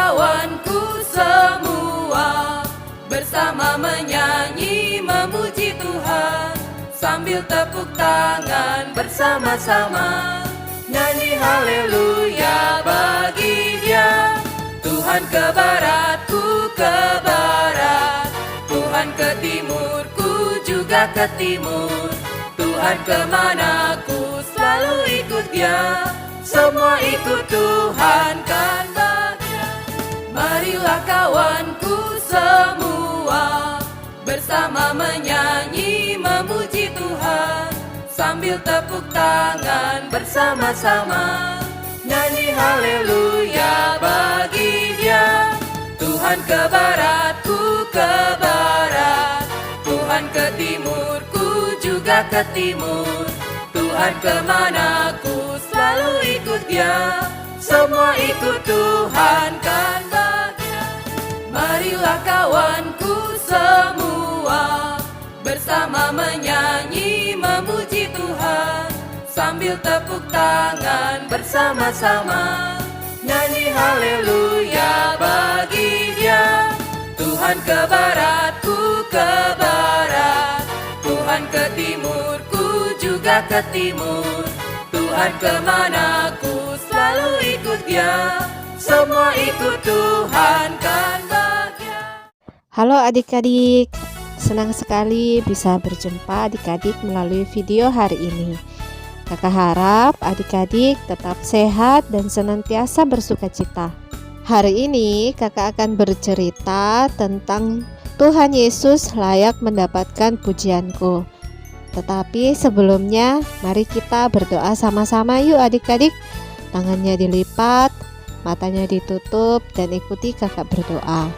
kawanku semua bersama menyanyi memuji Tuhan, sambil tepuk tangan bersama-sama, nyanyi haleluya bagi Dia. Tuhan ke barat, ku ke barat, Tuhan ke timur, ku juga ke timur. Tuhan kemana ku selalu ikut Dia, semua ikut Tuhan kan bahagia. Marilah kawanku semua bersama menyanyi memuji Tuhan, sambil tepuk tangan bersama-sama, nyanyi haleluya bagi Dia. Tuhan ke barat, ku ke barat, Tuhan ke timur, ku juga ke timur. Tuhan kemana ku selalu ikut Dia, semua ikut Tuhan kan bahagia. Marilah kawanku semua bersama menyanyi memuji Tuhan, sambil tepuk tangan bersama-sama, nyanyi haleluya bagi Dia. Tuhan ke barat, ku ke barat, Tuhan ke timur, ku juga ke timur. Tuhan kemana ku selalu ikut Dia, semua ikut Tuhan kan bahagia. Halo adik-adik, senang sekali bisa berjumpa adik-adik melalui video hari ini. Kakak harap adik-adik tetap sehat dan senantiasa bersukacita. Hari ini kakak akan bercerita tentang Tuhan Yesus layak mendapatkan pujianku. Tetapi sebelumnya mari kita berdoa sama-sama yuk adik-adik. Tangannya dilipat, matanya ditutup, dan ikuti kakak berdoa.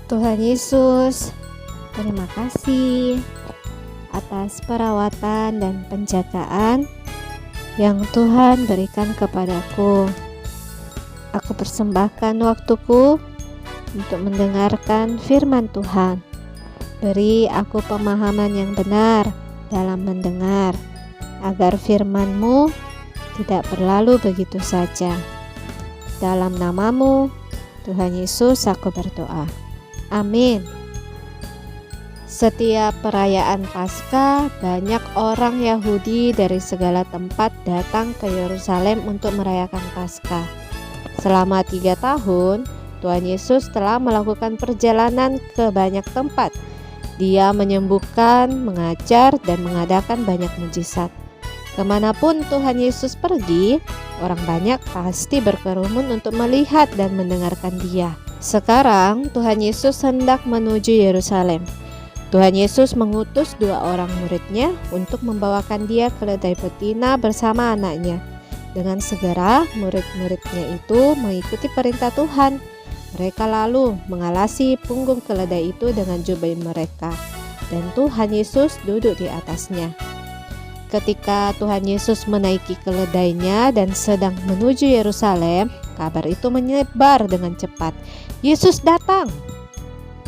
Tuhan Yesus, terima kasih atas perawatan dan penjagaan yang Tuhan berikan kepadaku. Aku persembahkan waktuku untuk mendengarkan firman Tuhan. Beri aku pemahaman yang benar dalam mendengar, agar firman-Mu tidak berlalu begitu saja. Dalam nama-Mu, Tuhan Yesus, aku berdoa. Amin. Setiap perayaan Paskah, banyak orang Yahudi dari segala tempat datang ke Yerusalem untuk merayakan Paskah. Selama 3 tahun, Tuhan Yesus telah melakukan perjalanan ke banyak tempat. Dia menyembuhkan, mengajar, dan mengadakan banyak mujizat. Kemanapun Tuhan Yesus pergi, orang banyak pasti berkerumun untuk melihat dan mendengarkan Dia. Sekarang Tuhan Yesus hendak menuju Yerusalem. Tuhan Yesus mengutus 2 orang muridnya untuk membawakan Dia keledai betina bersama anaknya. Dengan segera murid-muridnya itu mengikuti perintah Tuhan. Mereka lalu mengalasi punggung keledai itu dengan jubah mereka, dan Tuhan Yesus duduk di atasnya. Ketika Tuhan Yesus menaiki keledainya dan sedang menuju Yerusalem, kabar itu menyebar dengan cepat. Yesus datang!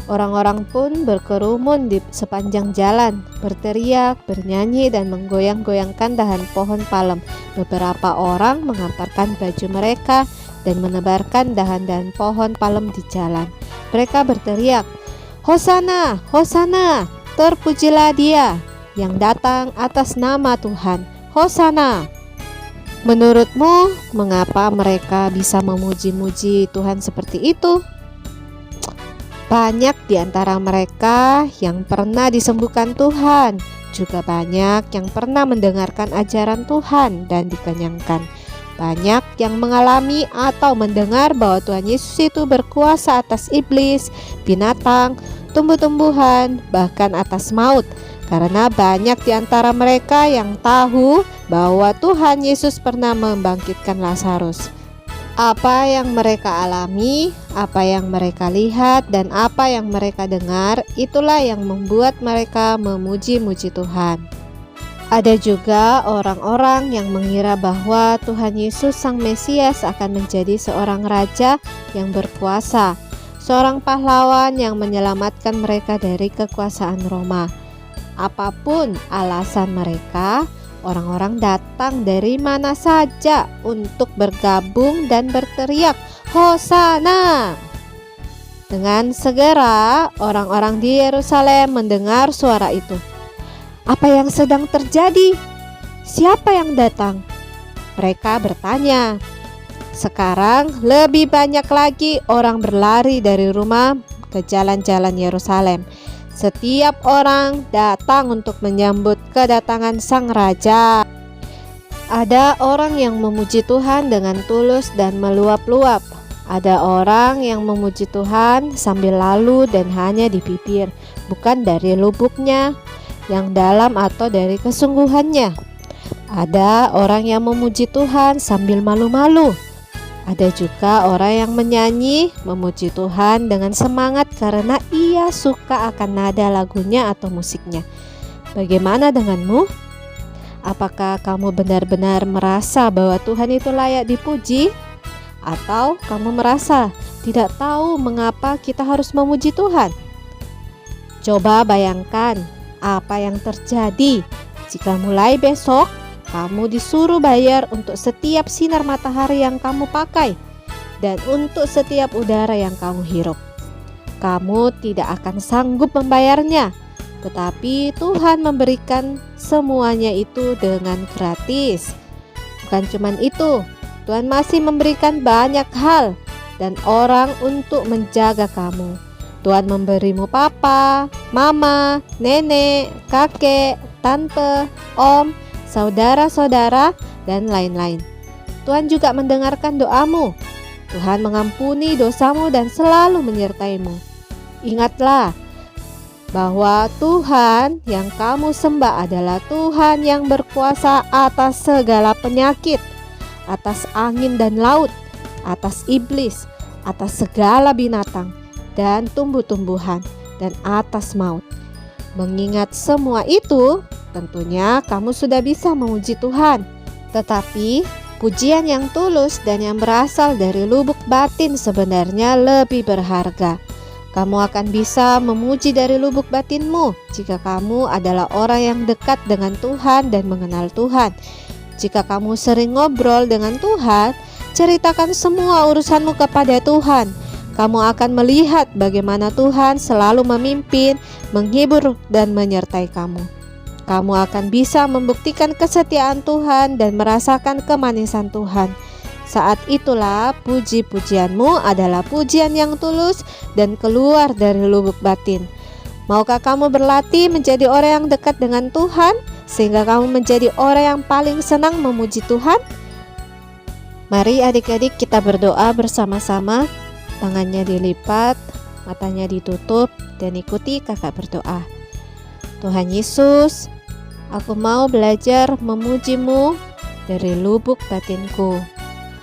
Orang-orang pun berkerumun di sepanjang jalan, berteriak, bernyanyi, dan menggoyang-goyangkan dahan pohon palem. Beberapa orang mengamparkan baju mereka dan menebarkan dahan-dahan pohon palem di jalan. Mereka berteriak, "Hosana, Hosana, terpujilah Dia yang datang atas nama Tuhan, Hosana." Menurutmu, mengapa mereka bisa memuji-muji Tuhan seperti itu? Banyak di antara mereka yang pernah disembuhkan Tuhan, juga banyak yang pernah mendengarkan ajaran Tuhan dan dikenyangkan. Banyak yang mengalami atau mendengar bahwa Tuhan Yesus itu berkuasa atas iblis, binatang, tumbuh-tumbuhan, bahkan atas maut. Karena banyak di antara mereka yang tahu bahwa Tuhan Yesus pernah membangkitkan Lazarus. Apa yang mereka alami, apa yang mereka lihat, dan apa yang mereka dengar, itulah yang membuat mereka memuji-muji Tuhan. Ada juga orang-orang yang mengira bahwa Tuhan Yesus Sang Mesias akan menjadi seorang raja yang berkuasa, seorang pahlawan yang menyelamatkan mereka dari kekuasaan Roma. Apapun alasan mereka, orang-orang datang dari mana saja untuk bergabung dan berteriak, Hosana. Dengan segera orang-orang di Yerusalem mendengar suara itu. Apa yang sedang terjadi? Siapa yang datang? Mereka bertanya. Sekarang lebih banyak lagi orang berlari dari rumah ke jalan-jalan Yerusalem. Setiap orang datang untuk menyambut kedatangan sang raja. Ada orang yang memuji Tuhan dengan tulus dan meluap-luap. Ada orang yang memuji Tuhan sambil lalu dan hanya di bibir, bukan dari lubuknya yang dalam atau dari kesungguhannya. Ada orang yang memuji Tuhan sambil malu-malu. Ada juga orang yang menyanyi memuji Tuhan dengan semangat karena ia suka akan nada lagunya atau musiknya. Bagaimana denganmu? Apakah kamu benar-benar merasa bahwa Tuhan itu layak dipuji? Atau kamu merasa tidak tahu mengapa kita harus memuji Tuhan? Coba bayangkan apa yang terjadi jika mulai besok kamu disuruh bayar untuk setiap sinar matahari yang kamu pakai dan untuk setiap udara yang kamu hirup. Kamu tidak akan sanggup membayarnya, tetapi Tuhan memberikan semuanya itu dengan gratis. Bukan cuma itu, Tuhan masih memberikan banyak hal dan orang untuk menjaga kamu. Tuhan memberimu papa, mama, nenek, kakek, tante, om, saudara-saudara, dan lain-lain. Tuhan juga mendengarkan doamu. Tuhan mengampuni dosamu dan selalu menyertaimu. Ingatlah bahwa Tuhan yang kamu sembah adalah Tuhan yang berkuasa atas segala penyakit, atas angin dan laut, atas iblis, atas segala binatang dan tumbuh-tumbuhan, dan atas maut. Mengingat semua itu, tentunya kamu sudah bisa memuji Tuhan. Tetapi pujian yang tulus dan yang berasal dari lubuk batin sebenarnya lebih berharga. Kamu akan bisa memuji dari lubuk batinmu jika kamu adalah orang yang dekat dengan Tuhan dan mengenal Tuhan. Jika kamu sering ngobrol dengan Tuhan, ceritakan semua urusanmu kepada Tuhan. Kamu akan melihat bagaimana Tuhan selalu memimpin, menghibur, dan menyertai kamu. Kamu akan bisa membuktikan kesetiaan Tuhan dan merasakan kemanisan Tuhan. Saat itulah puji-pujianmu adalah pujian yang tulus dan keluar dari lubuk batin. Maukah kamu berlatih menjadi orang yang dekat dengan Tuhan sehingga kamu menjadi orang yang paling senang memuji Tuhan? Mari adik-adik kita berdoa bersama-sama. Tangannya dilipat, matanya ditutup, dan ikuti kakak berdoa. Tuhan Yesus, aku mau belajar memuji-Mu dari lubuk batinku.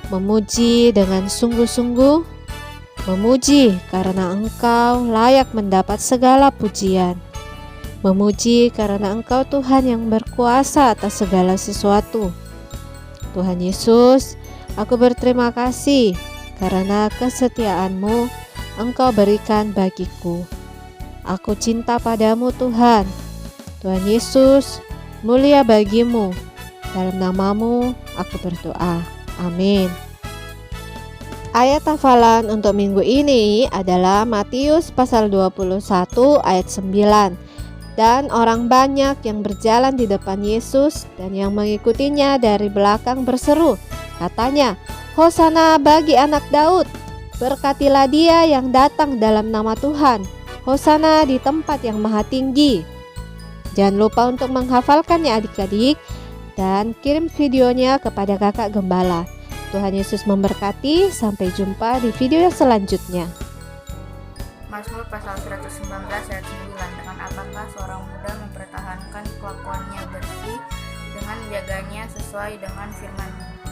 Memuji dengan sungguh-sungguh, memuji karena Engkau layak mendapat segala pujian. Memuji karena Engkau Tuhan yang berkuasa atas segala sesuatu. Tuhan Yesus, aku berterima kasih karena kesetiaan-Mu Engkau berikan bagiku. Aku cinta padamu Tuhan. Tuhan Yesus, mulia bagimu. Dalam namamu aku berdoa. Amin. Ayat hafalan untuk minggu ini adalah Matius pasal 21 ayat 9. Dan orang banyak yang berjalan di depan Yesus dan yang mengikutinya dari belakang berseru. Katanya, Hosana bagi anak Daud, berkatilah dia yang datang dalam nama Tuhan. Hosana di tempat yang maha tinggi. Jangan lupa untuk menghafalkannya adik-adik dan kirim videonya kepada kakak gembala. Tuhan Yesus memberkati, sampai jumpa di video selanjutnya. Mazmur pasal 119 ayat 9. Dengan apakah seorang muda mempertahankan kelakuannya bersih dengan menjaganya sesuai dengan firman-Mu.